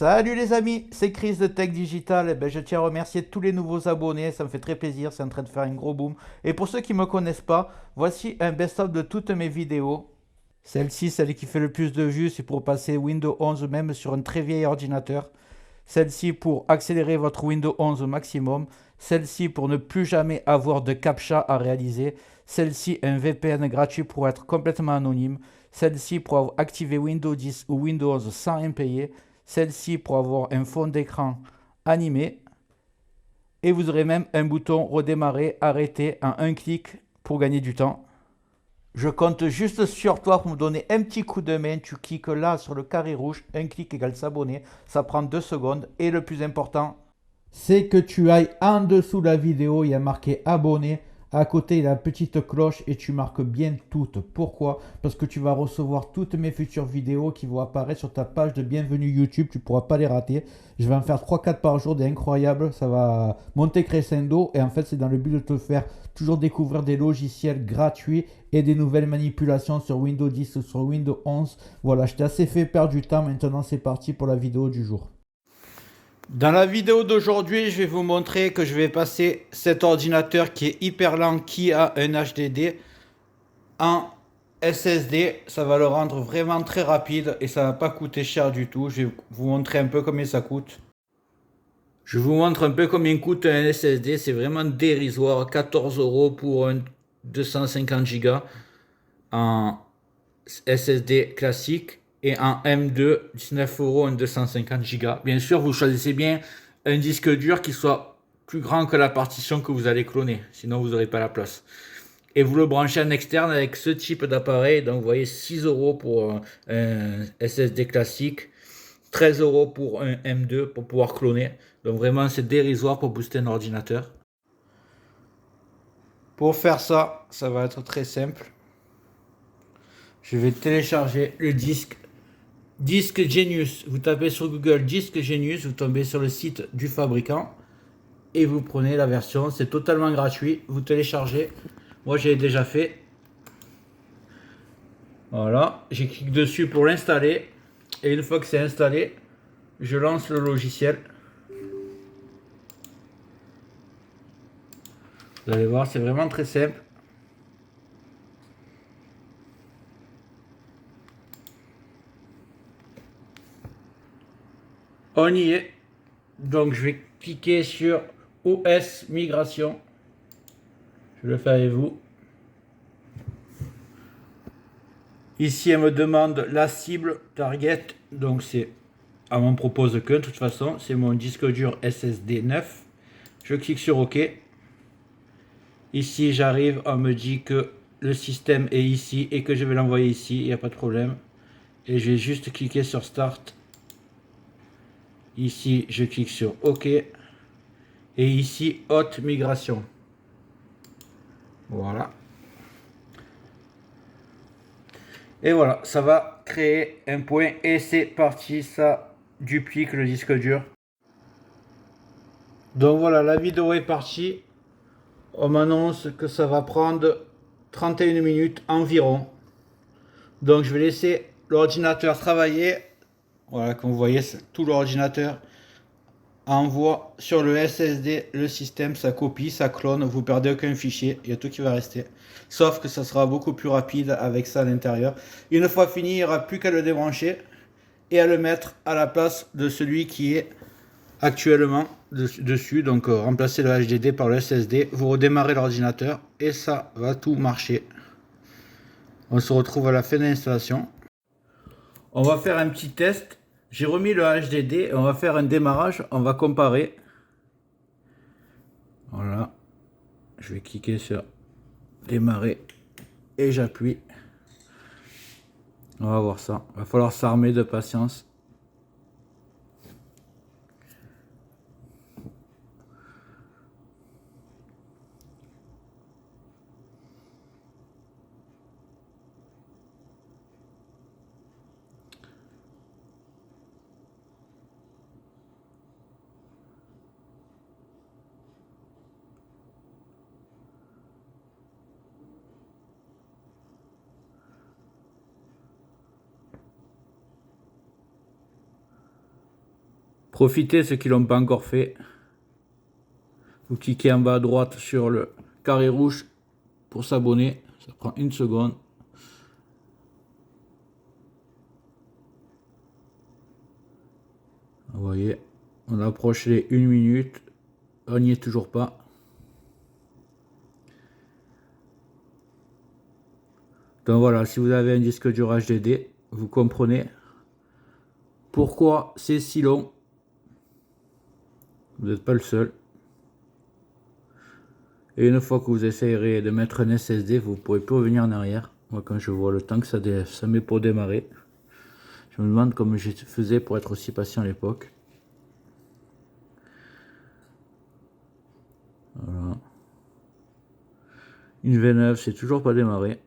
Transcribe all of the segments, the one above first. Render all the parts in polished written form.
Salut les amis, c'est Chris de Tech Digital. Je tiens à remercier tous les nouveaux abonnés, ça me fait très plaisir, c'est en train de faire un gros boom. Et pour ceux qui ne me connaissent pas, voici un best-of de toutes mes vidéos. Celle-ci, celle qui fait le plus de vues, c'est pour passer Windows 11 même sur un très vieil ordinateur. Celle-ci pour accélérer votre Windows 11 au maximum. Celle-ci pour ne plus jamais avoir de CAPTCHA à réaliser. Celle-ci un VPN gratuit pour être complètement anonyme. Celle-ci pour activer Windows 10 ou Windows 11 sans impayé. Celle-ci pour avoir un fond d'écran animé. Et vous aurez même un bouton redémarrer, arrêter en un clic pour gagner du temps. Je compte juste sur toi pour me donner un petit coup de main. Tu cliques là sur le carré rouge, un clic égale s'abonner. Ça prend 2 secondes. Et le plus important, c'est que tu ailles en dessous de la vidéo, il y a marqué abonné. À côté, il y a la petite cloche et tu marques bien toutes. Pourquoi? Parce que tu vas recevoir toutes mes futures vidéos qui vont apparaître sur ta page de bienvenue YouTube. Tu ne pourras pas les rater. Je vais en faire 3-4 par jour, des incroyables. Ça va monter crescendo. Et en fait, c'est dans le but de te faire toujours découvrir des logiciels gratuits et des nouvelles manipulations sur Windows 10 ou sur Windows 11. Voilà, je t'ai assez fait perdre du temps. Maintenant, c'est parti pour la vidéo du jour. Dans la vidéo d'aujourd'hui, je vais vous montrer que je vais passer cet ordinateur qui est hyper lent, qui a un HDD, en SSD. Ça va le rendre vraiment très rapide et ça va pas coûter cher du tout. Je vais vous montrer un peu combien ça coûte. Je vous montre un peu combien coûte un SSD. C'est vraiment dérisoire. 14 euros pour un 250 Go en SSD classique et en M2, 19 euros en 250 Go. Bien sûr, vous choisissez bien un disque dur qui soit plus grand que la partition que vous allez cloner, sinon vous n'aurez pas la place. Et vous le branchez en externe avec ce type d'appareil. Donc vous voyez 6 euros pour un SSD classique, 13 euros pour un M2 pour pouvoir cloner. Donc vraiment c'est dérisoire pour booster un ordinateur. Pour faire ça, ça va être très simple. Je vais télécharger le disque Disque Genius. Vous tapez sur Google Disque Genius, vous tombez sur le site du fabricant et vous prenez la version. C'est totalement gratuit. Vous téléchargez. Moi, j'ai déjà fait. Voilà. J'ai cliqué dessus pour l'installer. Et une fois que c'est installé, je lance le logiciel. Vous allez voir, c'est vraiment très simple. On y est. Donc, je vais cliquer sur OS Migration. Je le fais avec vous. Ici, elle me demande la cible target. Donc, elle m'en propose que de toute façon. C'est mon disque dur SSD 9. Je clique sur OK. Ici, j'arrive. On me dit que le système est ici et que je vais l'envoyer ici. Il n'y a pas de problème. Et je vais juste cliquer sur Start. Ici, je clique sur OK. Et ici, Haute Migration. Voilà. Et voilà, ça va créer un point. Et c'est parti. Ça duplique le disque dur. Donc voilà, la vidéo est partie. On m'annonce que ça va prendre 31 minutes environ. Donc je vais laisser l'ordinateur travailler. Voilà, comme vous voyez, tout l'ordinateur envoie sur le SSD le système, ça copie, ça clone, vous perdez aucun fichier, il y a tout qui va rester. Sauf que ça sera beaucoup plus rapide avec ça à l'intérieur. Une fois fini, il n'y aura plus qu'à le débrancher et à le mettre à la place de celui qui est actuellement dessus. Donc remplacer le HDD par le SSD, vous redémarrez l'ordinateur et ça va tout marcher. On se retrouve à la fin de l'installation. On va faire un petit test. J'ai remis le HDD, on va faire un démarrage, on va comparer. Voilà, je vais cliquer sur démarrer et j'appuie. On va voir ça, il va falloir s'armer de patience. Profitez ceux qui ne l'ont pas encore fait. Vous cliquez en bas à droite sur le carré rouge pour s'abonner. Ça prend 1 seconde. Vous voyez, on approche les 1 minute. On n'y est toujours pas. Donc voilà, si vous avez un disque dur HDD, vous comprenez pourquoi c'est si long. Vous n'êtes pas le seul. Et une fois que vous essayerez de mettre un SSD, vous ne pourrez plus revenir en arrière. Moi, quand je vois le temps que ça met pour démarrer, je me demande comment je faisais pour être aussi patient à l'époque. Voilà. Une V9, c'est toujours pas démarré.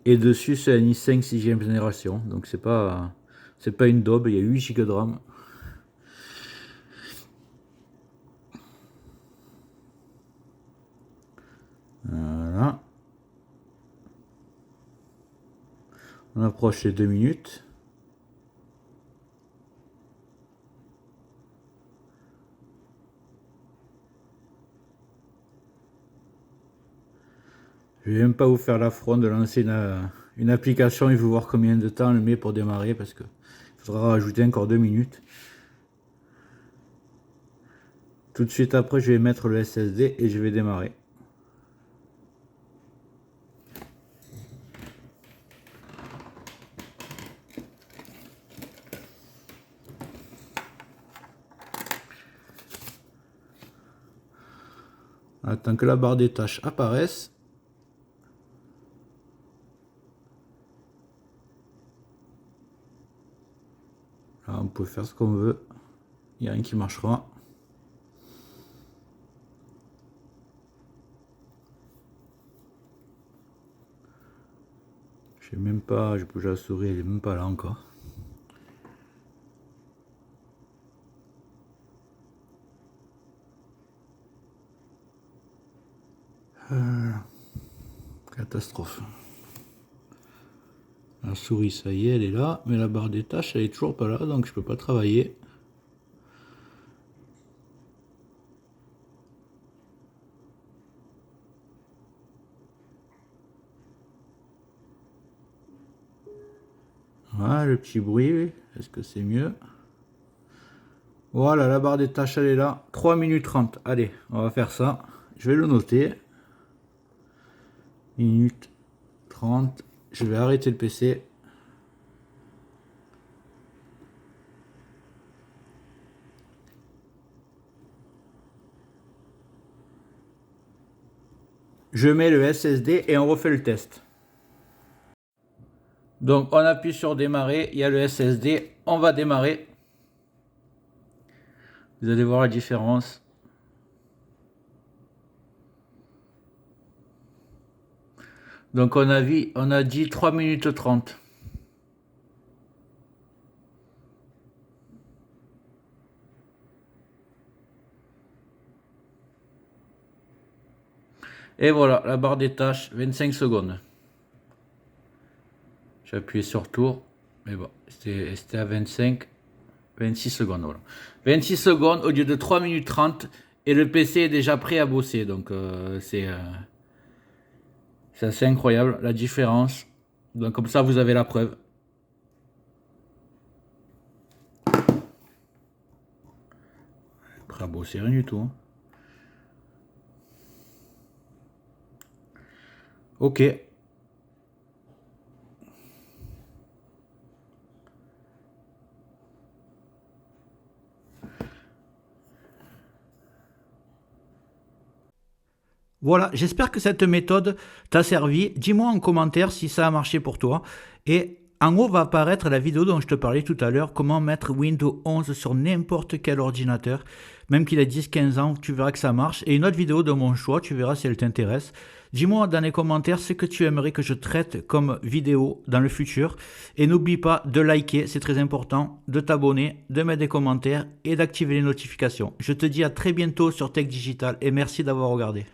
Et dessus, c'est un i5 6ème génération. Donc c'est pas une daube, il y a 8 Go de RAM. Voilà. On approche les 2 minutes. Je vais même pas vous faire l'affront de lancer une application et vous voir combien de temps elle met pour démarrer parce que il faudra rajouter encore 2 minutes. Tout de suite après, je vais mettre le SSD et je vais démarrer. Attends que la barre des tâches apparaisse. Là, on peut faire ce qu'on veut. Il n'y a rien qui marchera. Je sais même pas, je bouge la souris, elle est même pas là encore. Catastrophe. La souris, ça y est, elle est là, mais la barre des tâches, elle est toujours pas là, donc je peux pas travailler. Voilà, le petit bruit, est-ce que c'est mieux? Voilà, la barre des tâches, elle est là. 3 minutes 30. Allez, on va faire ça. Je vais le noter. Minute 30. Je vais arrêter le PC. Je mets le SSD et on refait le test. Donc on appuie sur démarrer, il y a le SSD, on va démarrer. Vous allez voir la différence. Donc on a dit 3 minutes 30. Et voilà, la barre des tâches, 25 secondes. J'ai appuyé sur tour, mais bon, c'était à 26 secondes. Voilà. 26 secondes au lieu de 3 minutes 30 et le PC est déjà prêt à bosser. Donc c'est assez incroyable la différence. Donc comme ça, vous avez la preuve. Prêt à bosser, rien du tout. Hein. Ok. Voilà, j'espère que cette méthode t'a servi. Dis-moi en commentaire si ça a marché pour toi. Et en haut va apparaître la vidéo dont je te parlais tout à l'heure, comment mettre Windows 11 sur n'importe quel ordinateur. Même qu'il ait 10-15 ans, tu verras que ça marche. Et une autre vidéo de mon choix, tu verras si elle t'intéresse. Dis-moi dans les commentaires ce que tu aimerais que je traite comme vidéo dans le futur. Et n'oublie pas de liker, c'est très important, de t'abonner, de mettre des commentaires et d'activer les notifications. Je te dis à très bientôt sur Tech Digital et merci d'avoir regardé.